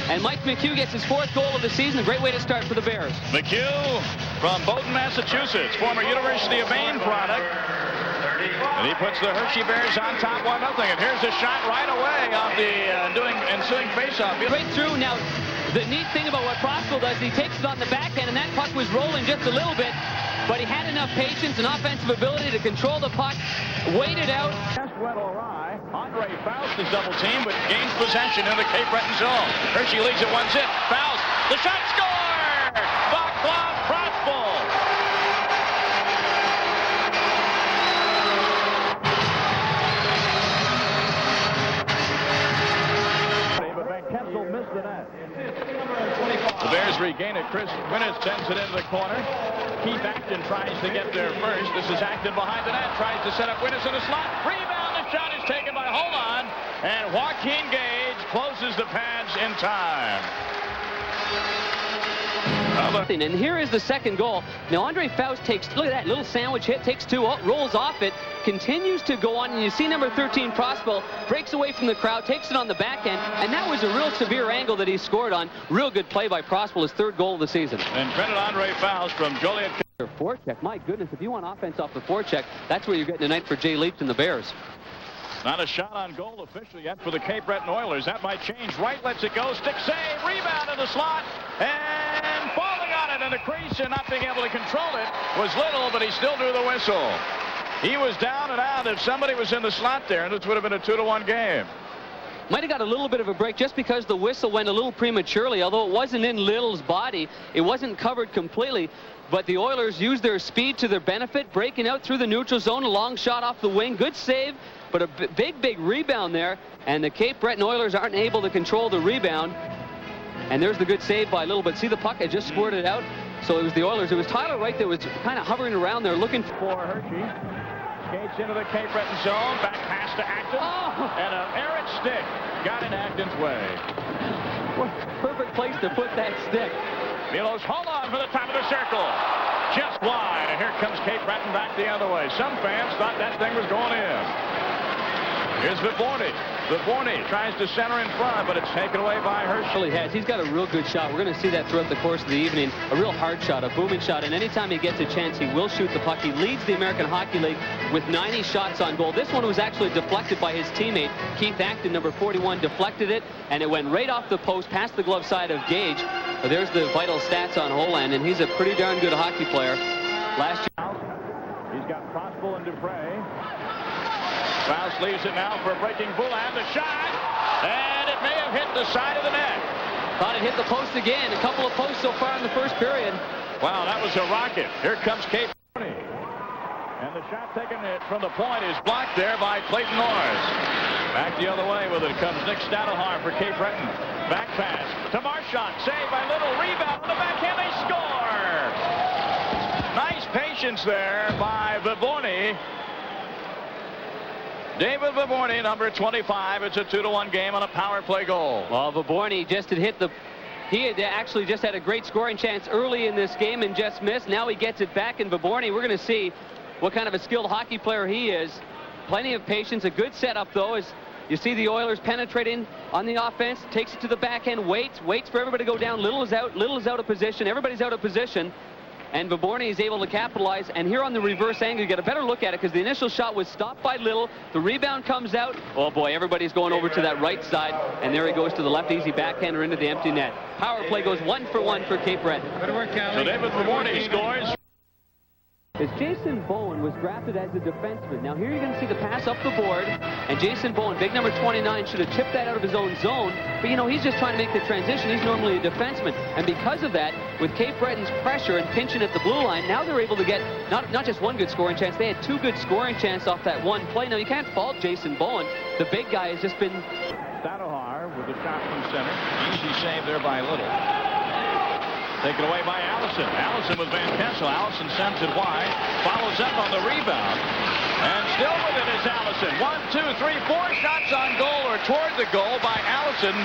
And Mike McHugh gets his 4th goal of the season. A great way to start for the Bears. McHugh from Bowdoin, Massachusetts, former University of Maine product. And he puts the Hershey Bears on top 1-0. And here's a shot right away off the ensuing faceoff. Right through. Now, the neat thing about what Proskal does, he takes it on the backhand, and that puck was rolling just a little bit. But he had enough patience and offensive ability to control the puck, wait it out. Just went awry. Andre Faust is double teamed, but gains possession in the Cape Breton zone. Hershey leads it 1-0. Faust, the shot, score! Vaclav Proskal. But Van Kessel missed the net. The Bears regain it. Chris Winnis sends it into the corner. Keith Acton tries to get there first. This is Acton behind the net. Tries to set up Winnis in the slot. Rebound. The shot is taken by Holon. And Joaquin Gage closes the pads in time. And here is the second goal. Now Andre Faust takes, look at that little sandwich hit, takes 2, rolls off it, continues to go on, and you see number 13 Proskal breaks away from the crowd, takes it on the backhand, and that was a real severe angle that he scored on. Real good play by Proskal, his 3rd goal of the season. And credit Andre Faust from Joliet. Forecheck, my goodness, if you want offense off the forecheck, that's where you're getting tonight for Jay Leach and the Bears. Not a shot on goal officially yet for the Cape Breton Oilers. That might change. Wright lets it go. Stick save. Rebound in the slot. And falling on it in the crease and not being able to control it was Little, but he still drew the whistle. He was down and out. If somebody was in the slot there, and this would have been a 2-1 game. Might have got a little bit of a break just because the whistle went a little prematurely. Although it wasn't in Little's body, it wasn't covered completely. But the Oilers used their speed to their benefit, breaking out through the neutral zone. A long shot off the wing. Good save, but a big rebound there. And the Cape Breton Oilers aren't able to control the rebound. And there's the good save by Little. But see, the puck had just squirted out. So it was the Oilers. It was Tyler Wright that was kind of hovering around there looking for Hershey. Skates into the Cape Breton zone. Back pass to Acton. Oh. And an errant stick got in Acton's way. What perfect place to put that stick. Milos, hold on for the top of the circle. Just wide. And here comes Cape Breton back the other way. Some fans thought that thing was going in. Here's Viborny. Viborny tries to center in front, but it's taken away by Hershey. He has. He's got a real good shot. We're going to see that throughout the course of the evening. A real hard shot, a booming shot, and anytime he gets a chance, he will shoot the puck. He leads the American Hockey League with 90 shots on goal. This one was actually deflected by his teammate, Keith Acton, number 41, deflected it, and it went right off the post, past the glove side of Gage. But there's the vital stats on Holland, and he's a pretty darn good hockey player. Last year, he's got Proskal and Dupre. Faust leaves it now for a breaking Boulan. The shot, and it may have hit the side of the net. Thought it hit the post again. A couple of posts so far in the first period. Wow, that was a rocket. Here comes Cape Breton. And the shot taken from the point is blocked there by Clayton Norris. Back the other way with it comes Nick Stadelhar for Cape Breton. Back pass to Marchand. Saved by Little. Rebound on the backhand. They score. Nice patience there by Viborny. David Viborny, number 25. It's a 2-1 game on a power play goal. Well, Viborny just had hit the... He had actually just had a great scoring chance early in this game and just missed. Now he gets it back, and Viborny, we're going to see what kind of a skilled hockey player he is. Plenty of patience. A good setup, though, as you see the Oilers penetrating on the offense. Takes it to the backhand, waits for everybody to go down. Little is out of position. Everybody's out of position. And Viborny is able to capitalize. And here on the reverse angle, you get a better look at it because the initial shot was stopped by Little. The rebound comes out. Oh, boy, everybody's going over to that right side. And there he goes to the left easy backhander into the empty net. Power play goes 1-for-1 for Cape Breton. So David Viborny scores. As Jason Bowen was drafted as a defenseman. Now here you're going to see the pass up the board, and Jason Bowen, big number 29, should have tipped that out of his own zone, but you know, he's just trying to make the transition. He's normally a defenseman, and because of that, with Cape Breton's pressure and pinching at the blue line, now they're able to get not just one good scoring chance, they had 2 good scoring chances off that one play. Now you can't fault Jason Bowen. The big guy has just been... Stadelhar with the shot from center. Easy save there by Little. Taken away by Allison. Allison with Van Kessel. Allison sends it wide. Follows up on the rebound. And still with it is Allison. 1, 2, 3, 4 shots on goal or toward the goal by Allison.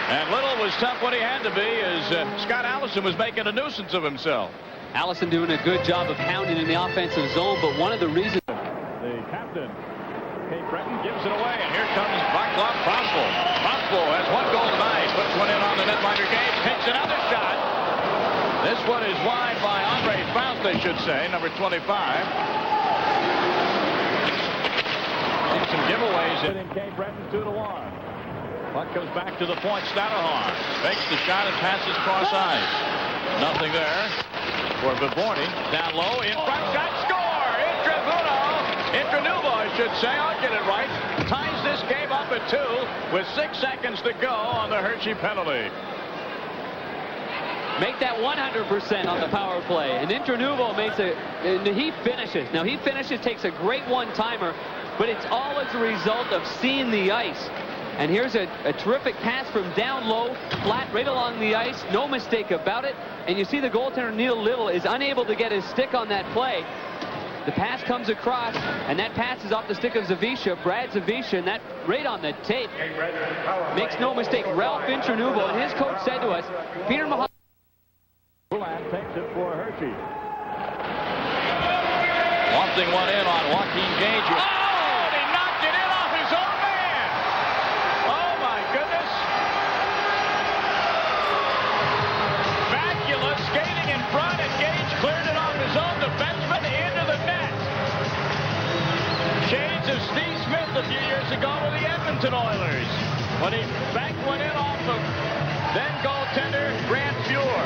And Little was tough when he had to be as Scott Allison was making a nuisance of himself. Allison doing a good job of hounding in the offensive zone, but one of the reasons... The captain, Cape Breton, gives it away. And here comes Vaclav Proskal. Proskal has 1 goal tonight. Puts one in on the one is wide by Andre Faust, they should say, number 25. Seen some giveaways in Cape Breton 2-1. Puck comes back to the point. Stouterhorn fakes the shot and passes cross ice. Nothing there for Viborny. Down low, in front, shot, score! Intranuvo, I should say. I'll get it right. Ties this game up at 2 with 6 seconds to go on the Hershey penalty. Make that 100% on the power play. And Intranuvo makes it, and he finishes. Now he finishes, takes a great one-timer, but it's all as a result of seeing the ice. And here's a terrific pass from down low, flat right along the ice, no mistake about it. And you see the goaltender Neil Little is unable to get his stick on that play. The pass comes across, and that pass is off the stick of Zawisza, Brad Zawisza, and that right on the tape. Makes no mistake, Ralph Intranuvo, and his coach said to us, Peter Mahal takes it for Hershey. Wanting one in on Joaquin Gage. Oh, and he knocked it in off his own man. Oh, my goodness. Vacula skating in front, and Gage cleared it off his own defenseman into the net. Shades of Steve Smith a few years ago with the Edmonton Oilers, when he backed one in off of then goaltender Grant Fuhr.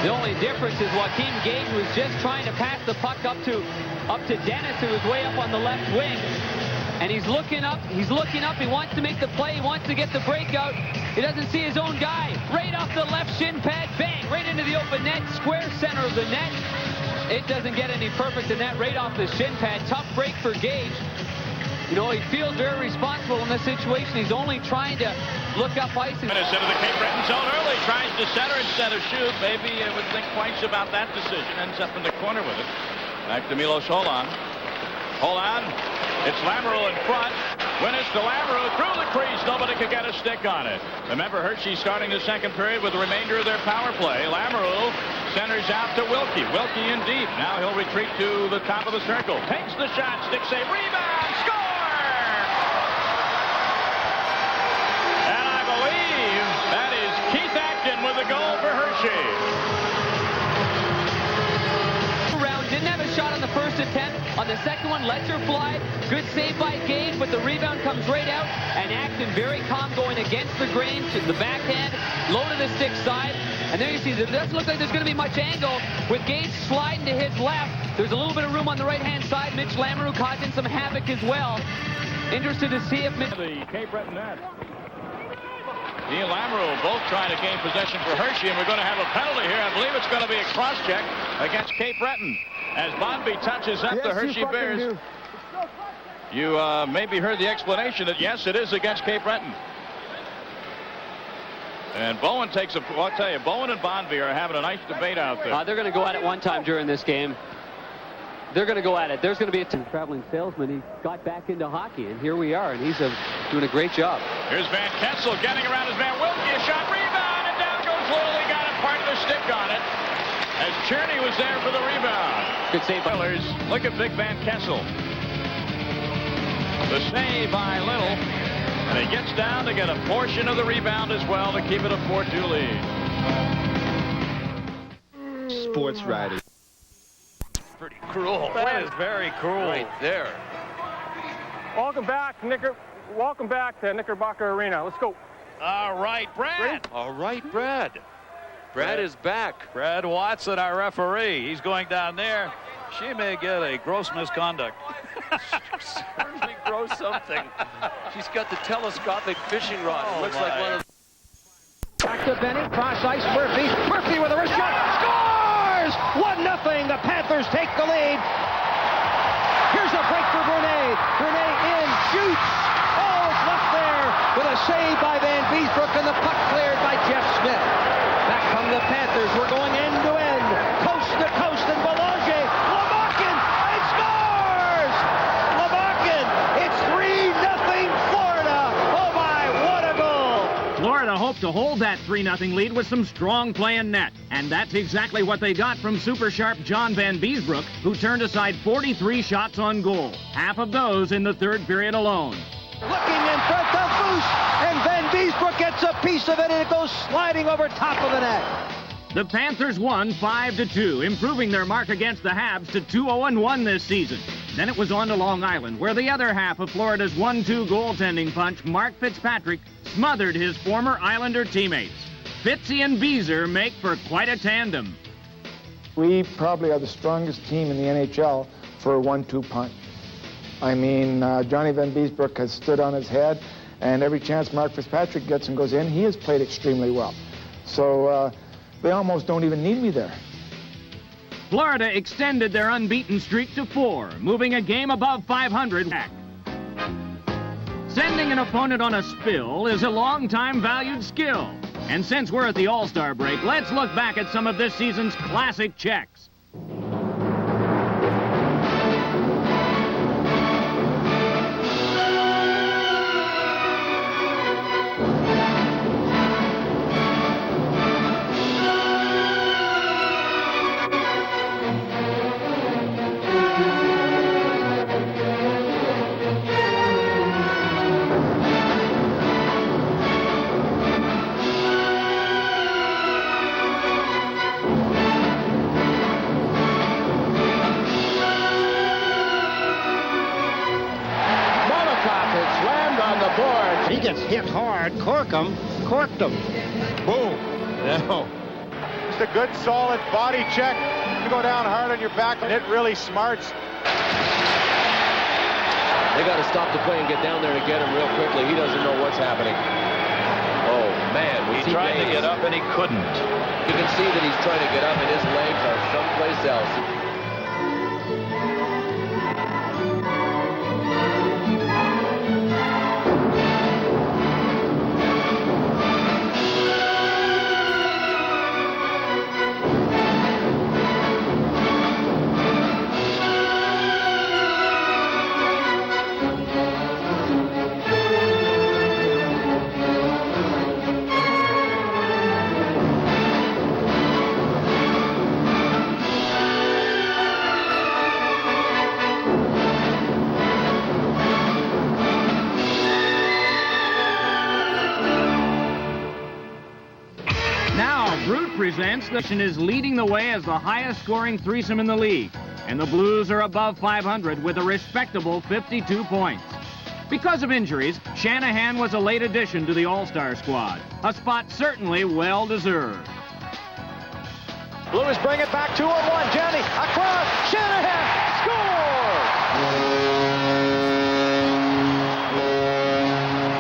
The only difference is Joaquin Gage was just trying to pass the puck up to Dennis, who is way up on the left wing. And he's looking up, he wants to make the play, he wants to get the breakout. He doesn't see his own guy. Right off the left shin pad, bang, right into the open net, square center of the net. It doesn't get any perfect in that, right off the shin pad. Tough break for Gage. You know, he feels very responsible in this situation. He's only trying to look up ice. Minutes into the Cape Breton zone early. Tries to center instead of shoot. Maybe I would think twice about that decision. Ends up in the corner with it. Back to Milos Holan. Holan. It's Lamoureux in front. Winnis to Lamoureux through the crease. Nobody could get a stick on it. Remember, Hershey starting the second period with the remainder of their power play. Lamoureux centers out to Wilkie. Wilkie in deep. Now he'll retreat to the top of the circle. Takes the shot. Stick save. Rebound. Score! That is Keith Acton with a goal for Hershey. Round didn't have a shot on the first attempt. On the second one, lets her fly. Good save by Gage, but the rebound comes right out. And Acton very calm going against the grain to the backhand, low to the stick side. And there you see, it doesn't look like there's going to be much angle with Gage sliding to his left. There's a little bit of room on the right-hand side. Mitch Lamoureux causing some havoc as well. Interested to see if Mitch... The Cape Breton net. He and Lamoureux both trying to gain possession for Hershey, and we're going to have a penalty here. I believe it's going to be a cross-check against Cape Breton as Bonby touches up the Hershey Bears. You maybe heard the explanation that, yes, it is against Cape Breton. And Bowen takes a... Well, I'll tell you, Bowen and Bonby are having a nice debate out there. They're going to go at it one time during this game. They're going to go at it. There's going to be a traveling salesman. He got back into hockey, and here we are, and he's doing a great job. Here's Van Kessel getting around his man Wilkie. A shot, rebound, and down goes Lilly. Got a part of the stick on it as Cherney was there for the rebound. Good save by Oilers. Look at big Van Kessel. The save by Little, and he gets down to get a portion of the rebound as well to keep it a 4-2 lead. Sports writing. Pretty cruel. That is very cruel. Right there. Welcome back to Knickerbocker Arena. Let's go. All right, Brad. Ready? All right, Brad. Brad is back. Brad Watson, our referee. He's going down there. She may get a gross misconduct. Certainly gross something. She's got the telescopic fishing rod. Oh, looks like one of the... Back to Benning, cross ice, Murphy. Murphy with a wrist shot. Scores! 1-0. The Panthers take the lead. Here's a break for Brunet. Brunet in, shoots. Oh, it's left there with a save by Van Beesbrook, and the puck cleared by Jeff Smith. Back come the Panthers. We're going end to end, coast to coast, and Belanger. Lamarkin, it scores! Lamarkin, it's 3-0 Florida. Oh my, what a goal! Florida hoped to hold that 3-0 lead with some strong play in net. And that's exactly what they got from super sharp John Van Beesbrook, who turned aside 43 shots on goal. Half of those in the third period alone. Looking in front of Moose, and Van Beesbrook gets a piece of it, and it goes sliding over top of the net. The Panthers won 5-2, improving their mark against the Habs to 2-0-1 this season. Then it was on to Long Island, where the other half of Florida's 1-2 goaltending punch, Mark Fitzpatrick, smothered his former Islander teammates. Fitzy and Beezer make for quite a tandem. We probably are the strongest team in the NHL for a 1-2 punch. I mean, Johnny Van Beesbroek has stood on his head, and every chance Mark Fitzpatrick gets and goes in, he has played extremely well. So they almost don't even need me there. Florida extended their unbeaten streak to 4, moving a game above 500 back. Sending an opponent on a spill is a long-time valued skill. And since we're at the All-Star break, let's look back at some of this season's classic checks. He gets hit hard. Corked him. Boom. No. Just a good, solid body check. You go down hard on your back and hit really smarts. They got to stop the play and get down there and get him real quickly. He doesn't know what's happening. Oh, man. He tried to get up and he couldn't. You can see that he's trying to get up and his legs are someplace else. Presents the is leading the way as the highest scoring threesome in the league, and the Blues are above 500 with a respectable 52 points. Because of injuries, Shanahan was a late addition to the All-Star squad, a spot certainly well deserved. Blues bring it back 2-1. Janney across. Shanahan scores!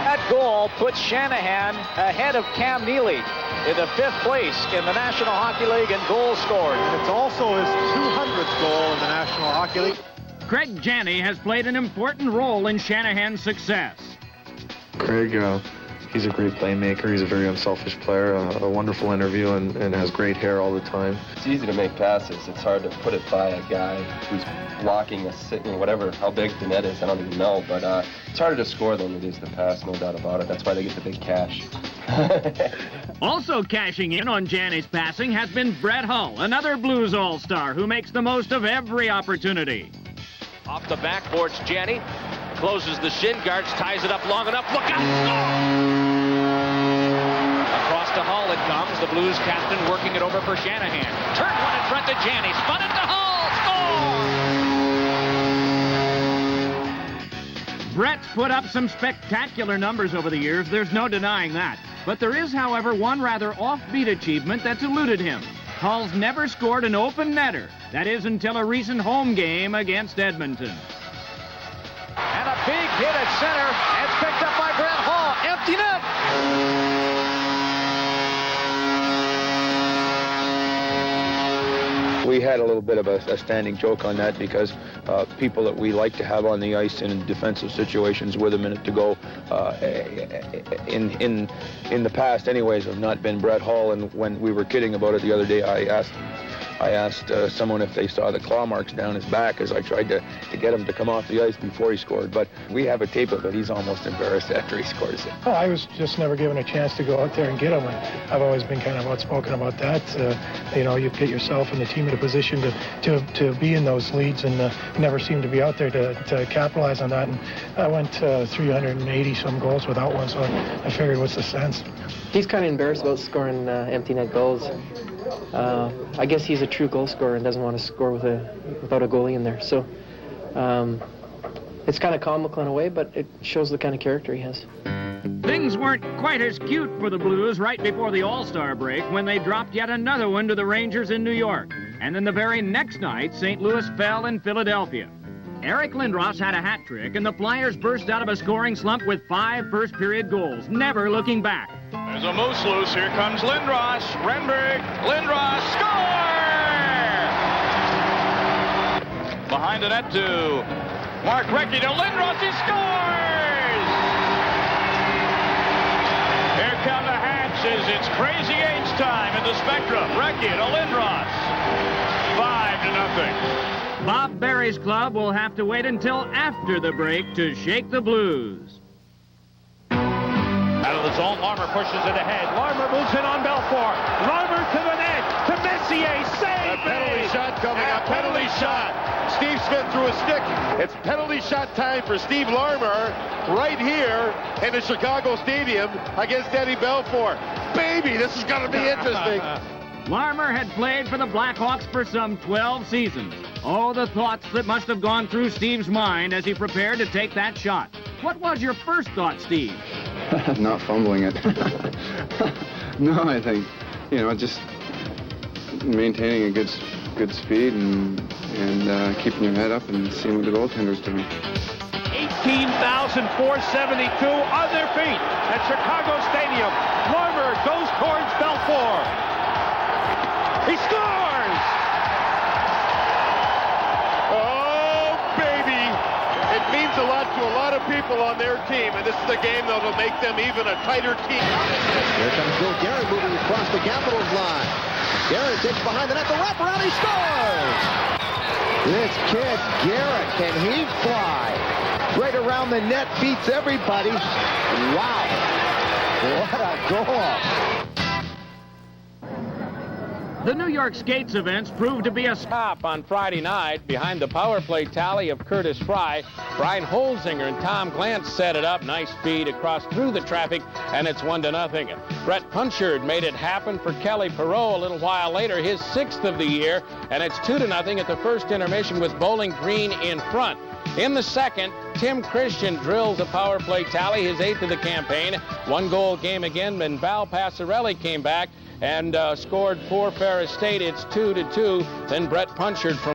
That goal puts Shanahan ahead of Cam Neely in the 5th place in the National Hockey League in goals scored. It's also his 200th goal in the National Hockey League. Craig Janney has played an important role in Shanahan's success. Craig, he's a great playmaker. He's a very unselfish player, a wonderful interview, and has great hair all the time. It's easy to make passes. It's hard to put it by a guy who's blocking a whatever, how big the net is, I don't even know. But it's harder to score than it is to pass, no doubt about it. That's why they get the big cash. Also cashing in on Janney's passing has been Brett Hull, another Blues All-Star who makes the most of every opportunity. Off the backboards, Janney closes the shin guards, ties it up long enough. Look out! Across to Hull it comes. The Blues captain working it over for Shanahan. Turn one in front to Janney. Spun it to Hull. Score! Brett's put up some spectacular numbers over the years. There's no denying that. But there is, however, one rather offbeat achievement that's eluded him. Hull's never scored an open netter. That is until a recent home game against Edmonton. And a big hit at center. It's picked up by Brett Hull. Empty net. We had a little bit of a standing joke on that because people that we like to have on the ice in defensive situations with a minute to go in the past anyways have not been Brett Hull. And when we were kidding about it the other day, I asked someone if they saw the claw marks down his back as I tried to get him to come off the ice before he scored. But we have a tape of it. He's almost embarrassed after he scores it. I was just never given a chance to go out there and get him. And I've always been kind of outspoken about that. You get yourself and the team in a position to be in those leads, and never seemed to be out there to capitalize on that. And I went 380 some goals without one, so I figured, what's the sense? He's kind of embarrassed about scoring empty net goals. I guess he's a true goal scorer and doesn't want to score without a goalie in there. So it's kind of comical in a way, but it shows the kind of character he has. Things weren't quite as cute for the Blues right before the All-Star break when they dropped yet another one to the Rangers in New York. And then the very next night, St. Louis fell in Philadelphia. Eric Lindros had a hat trick, and the Flyers burst out of a scoring slump with 5 first-period goals, never looking back. There's a moose loose. Here comes Lindros. Renberg. Lindros. Score! Behind the net to Mark Recchi to Lindros. He scores! Here come the Hatches. It's Crazy H time in the Spectrum. Recchi to Lindros. 5-0. Bob Berry's club will have to wait until after the break to shake the Blues. Out of the zone, Larmer pushes it ahead. Larmer moves in on Belfour. Larmer to the net. To Messier. Save! A penalty shot coming up. Penalty shot. Steve Smith threw a stick. It's penalty shot time for Steve Larmer right here in the Chicago Stadium against Eddie Belfour. Baby, this is going to be interesting. Larmer had played for the Blackhawks for some 12 seasons. Oh, the thoughts that must have gone through Steve's mind as he prepared to take that shot. What was your first thought, Steve? Not fumbling it. No, I think, just maintaining a good speed and keeping your head up and seeing what the goaltender's doing. 18,472 on their feet at Chicago Stadium. Larmer goes towards Belfour. He scores! Oh, baby! It means a lot to a lot of people on their team, and this is a game that will make them even a tighter team. Here comes Bill Guerin moving across the Capitals line. Guerin takes behind the net, the wraparound, he scores! This kid, Guerin, can he fly? Right around the net, beats everybody. Wow! What a goal! The New York Skates events proved to be a stop on Friday night behind the power play tally of Curtis Fry. Brian Holzinger and Tom Glantz set it up. Nice feed across through the traffic, and it's 1-0. Brett Punchard made it happen for Kelly Perreault a little while later, his 6th of the year, and it's 2-0 at the first intermission with Bowling Green in front. In the second, Tim Christian drills a power play tally, his 8th of the campaign. 1-goal game again, and Val Passarelli came back and scored for Ferris State. It's 2-2. Then Brett Punchard from